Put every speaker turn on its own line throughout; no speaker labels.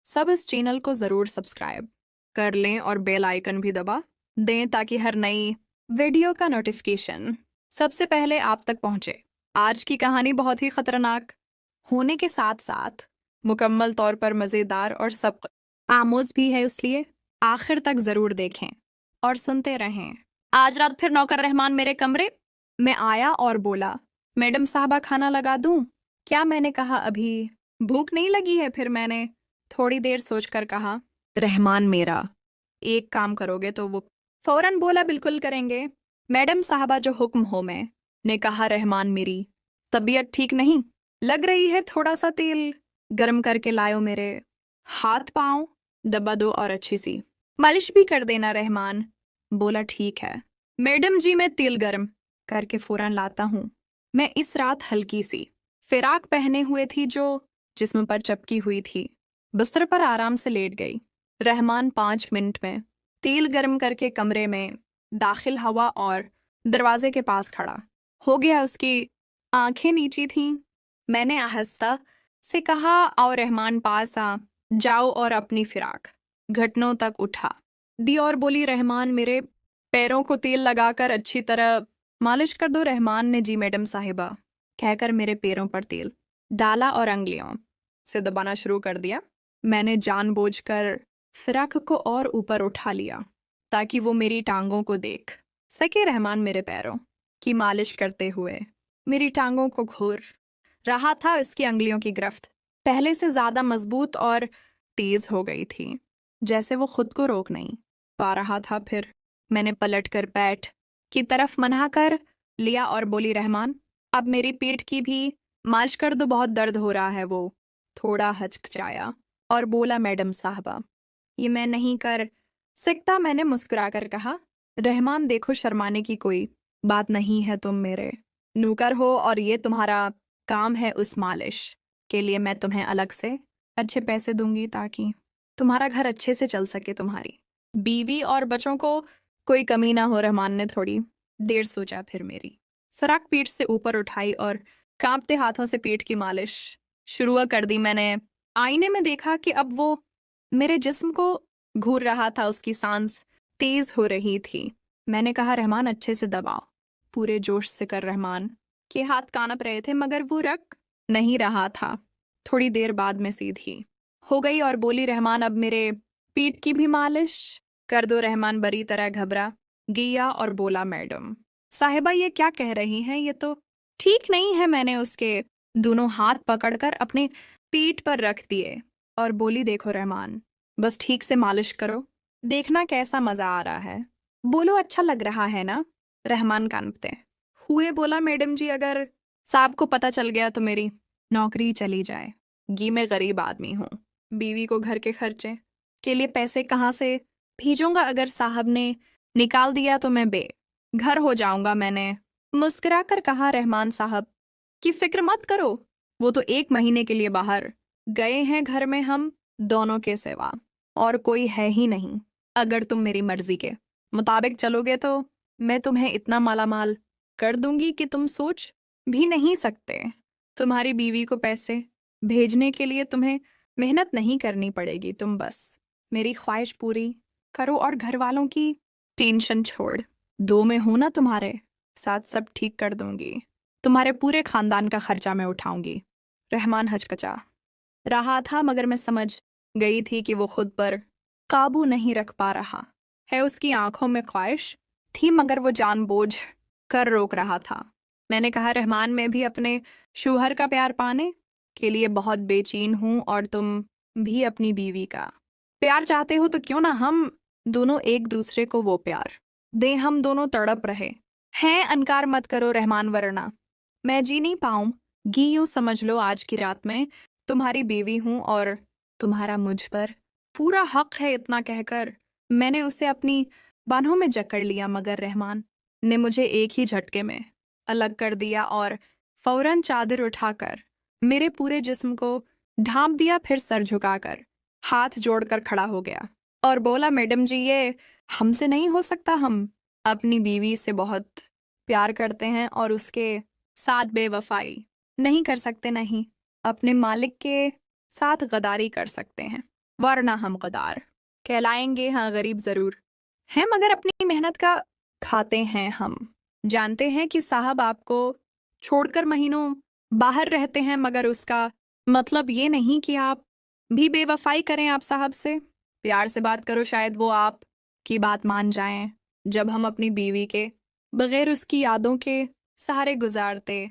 सब इस चैनल को ज़रूर सब्सक्राइब कर लें और बेल आइकन भी दबा दें ताकि हर नई वीडियो का नोटिफिकेशन सबसे पहले आप तक पहुंचे। आज की कहानी बहुत ही खतरनाक होने के साथ साथ मुकम्मल तौर पर मज़ेदार और सब आमोज भी है, इसलिए आखिर तक ज़रूर देखें और सुनते रहें। आज रात फिर नौकर रहमान मेरे कमरे में आया और बोला, मैडम साहबा खाना लगा दूं? क्या? मैंने कहा अभी भूख नहीं लगी है। फिर मैंने थोड़ी देर सोचकर कहा, रहमान मेरा एक काम करोगे तो? वो फौरन बोला, बिल्कुल करेंगे मैडम साहबा, जो हुक्म हो। मैं ने कहा, रहमान मेरी तबीयत ठीक नहीं लग रही है, थोड़ा सा तेल गर्म करके लाओ, मेरे हाथ पाँव दबा दो और अच्छी सी मालिश भी कर देना। रहमान बोला, ठीक है मैडम जी, मैं तेल गर्म करके फौरन लाता हूँ। मैं इस रात हल्की सी फिराक पहने हुए थी जो जिस्म पर चपकी हुई थी। बिस्तर पर आराम से लेट गई। रहमान 5 मिनट में तेल गर्म करके कमरे में दाखिल हुआ और दरवाजे के पास खड़ा हो गया। उसकी आंखें नीची थीं। मैंने आहिस्ता से कहा, आओ रहमान पास आ जाओ, और अपनी फिराक घुटनों तक उठा दी और बोली, रहमान मेरे पैरों को तेल लगाकर अच्छी तरह मालिश कर दो। रहमान ने जी मैडम साहिबा कहकर मेरे पैरों पर तेल डाला और अंगुलियों से दबाना शुरू कर दिया। मैंने जानबूझकर फिराक को और ऊपर उठा लिया ताकि वो मेरी टांगों को देख सके। रहमान मेरे पैरों की मालिश करते हुए मेरी टांगों को घूर रहा था। इसकी अंगुलियों की गिरफ्त पहले से ज्यादा मजबूत और तेज हो गई थी, जैसे वो खुद को रोक नहीं पा रहा था। फिर मैंने पलटकर पैट की तरफ मना कर लिया और बोली, रहमान अब मेरी पीठ की भी मालिश कर दो, बहुत दर्द हो रहा है। वो थोड़ा हचकचाया और बोला, मैडम साहबा ये मैं नहीं कर सकता। मैंने मुस्कुराकर कहा, रहमान देखो शर्माने की कोई बात नहीं है, तुम मेरे नौकर हो और ये तुम्हारा काम है। उस मालिश के लिए मैं तुम्हें अलग से अच्छे पैसे दूंगी ताकि तुम्हारा घर अच्छे से चल सके, तुम्हारी बीवी और बच्चों को कोई कमी ना हो। रहमान ने थोड़ी देर सोचा, फिर मेरी फिराक पीठ से ऊपर उठाई और कांपते हाथों से पीठ की मालिश शुरू कर दी। मैंने आईने में देखा कि अब वो मेरे जिस्म को घूर रहा था, उसकी सांस तेज हो रही थी। मैंने कहा, रहमान अच्छे से दबाओ, पूरे जोश से कर। रहमान के हाथ कांप रहे थे मगर वो रख नहीं रहा था। थोड़ी देर बाद में सीधी हो गई और बोली, रहमान अब मेरे पीठ की भी मालिश कर दो। रहमान बड़ी तरह घबरा गया और बोला, मैडम साहिबा ये क्या कह रही हैं? ये तो ठीक नहीं है। मैंने उसके दोनों हाथ पकड़कर अपने पीठ पर रख दिए और बोली, देखो रहमान बस ठीक से मालिश करो, देखना कैसा मजा आ रहा है। बोलो अच्छा लग रहा है ना? रहमान कांपते हुए बोला, मैडम जी अगर साहब को पता चल गया तो मेरी नौकरी चली जाएगी। मैं गरीब आदमी हूँ, बीवी को घर के खर्चे के लिए पैसे कहाँ से भेजूंगा? अगर साहब ने निकाल दिया तो मैं घर हो जाऊंगा। मैंने मुस्कुराकर कहा, रहमान साहब की फिक्र मत करो, वो तो 1 महीने के लिए बाहर गए हैं। घर में हम दोनों के सिवा और कोई है ही नहीं। अगर तुम मेरी मर्जी के मुताबिक चलोगे तो मैं तुम्हें इतना मालामाल कर दूंगी कि तुम सोच भी नहीं सकते। तुम्हारी बीवी को पैसे भेजने के लिए तुम्हें मेहनत नहीं करनी पड़ेगी। तुम बस मेरी ख्वाहिश पूरी करो और घर वालों की टेंशन छोड़ दो। मैं हूं ना तुम्हारे साथ, सब ठीक कर दूंगी। तुम्हारे पूरे खानदान का खर्चा मैं उठाऊंगी। रहमान हचकचा रहा था मगर मैं समझ गई थी कि वो खुद पर काबू नहीं रख पा रहा है। उसकी आंखों में ख्वाहिश थी मगर वो जानबूझ कर रोक रहा था। मैंने कहा, रहमान मैं भी अपने शौहर का प्यार पाने के लिए बहुत बेचैन हूं और तुम भी अपनी बीवी का प्यार चाहते हो तो क्यों ना हम दोनों एक दूसरे को वो प्यार दें, हम दोनों तड़प रहे हैं। अनकार मत करो रहमान, वरना मैं जी नहीं पाऊंगी। यूं समझ लो आज की रात में तुम्हारी बीवी हूं और तुम्हारा मुझ पर पूरा हक है। इतना कहकर मैंने उसे अपनी बाहों में जकड़ लिया मगर रहमान ने मुझे एक ही झटके में अलग कर दिया और फौरन चादर उठाकर मेरे पूरे जिस्म को ढांप दिया। फिर सर झुकाकर हाथ जोड़कर खड़ा हो गया और बोला, मैडम जी ये हमसे नहीं हो सकता। हम अपनी बीवी से बहुत प्यार करते हैं और उसके साथ बेवफाई नहीं कर सकते, नहीं अपने मालिक के साथ गद्दारी कर सकते हैं। वरना हम गद्दार कहलाएंगे। हाँ, गरीब जरूर हैं मगर अपनी मेहनत का खाते हैं हम। जानते हैं कि साहब आपको छोड़कर महीनों बाहर रहते हैं, मगर उसका मतलब ये नहीं कि आप भी बेवफाई करें। आप साहब से प्यार से बात करो, शायद वो आप की बात मान जाएं। जब हम अपनी बीवी के बगैर उसकी यादों के सहारे गुजारते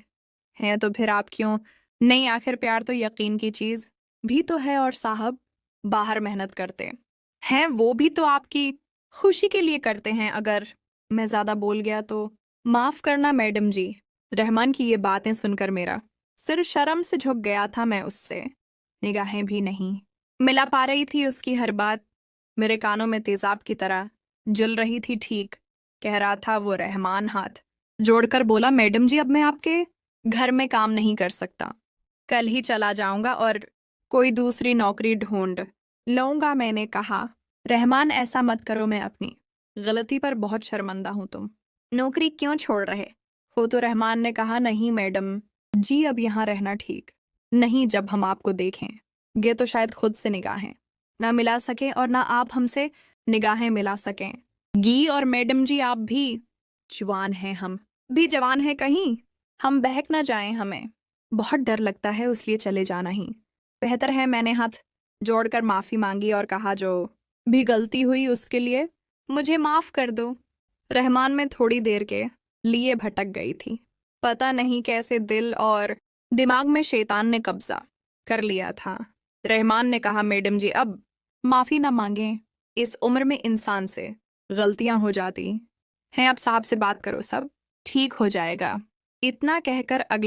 हैं तो फिर आप क्यों नहीं? आखिर प्यार तो यकीन की चीज भी तो है। और साहब बाहर मेहनत करते हैं, वो भी तो आपकी खुशी के लिए करते हैं। अगर मैं ज्यादा बोल गया तो माफ करना मैडम जी। रहमान की ये बातें सुनकर मेरा सिर शर्म से झुक गया था। मैं उससे निगाहें भी नहीं मिला पा रही थी। उसकी हर बात मेरे कानों में तेजाब की तरह जल रही थी। ठीक कह रहा था वो रहमान। हाथ जोड़कर बोला, मैडम जी अब मैं आपके घर में काम नहीं कर सकता। कल ही चला जाऊंगा और कोई दूसरी नौकरी ढूंढ लूंगा। मैंने कहा, रहमान ऐसा मत करो, मैं अपनी गलती पर बहुत शर्मिंदा हूं। तुम नौकरी क्यों छोड़ रहे हो? तो रहमान ने कहा, नहीं मैडम जी, अब यहाँ रहना ठीक नहीं। जब हम आपको देखें गे तो शायद खुद से निगाहें ना मिला सके और ना आप हमसे निगाहें मिला सकें गी। और मैडम जी आप भी जवान हैं, हम भी जवान हैं, कहीं हम बहक ना जाएं। हमें बहुत डर लगता है, इसलिए चले जाना ही बेहतर है। मैंने हाथ जोड़कर माफी मांगी और कहा, जो भी गलती हुई उसके लिए मुझे माफ कर दो। रहमान में थोड़ी देर के लिए भटक गई थी। पता नहीं कैसे दिल और दिमाग में शैतान ने कब्जा कर लिया था। रहमान ने कहा, मैडम जी अब माफी ना मांगें। इस उम्र में इंसान से गलतियां हो जाती हैं। अब साहब से बात करो, सब ठीक हो जाएगा। इतना कहकर अगले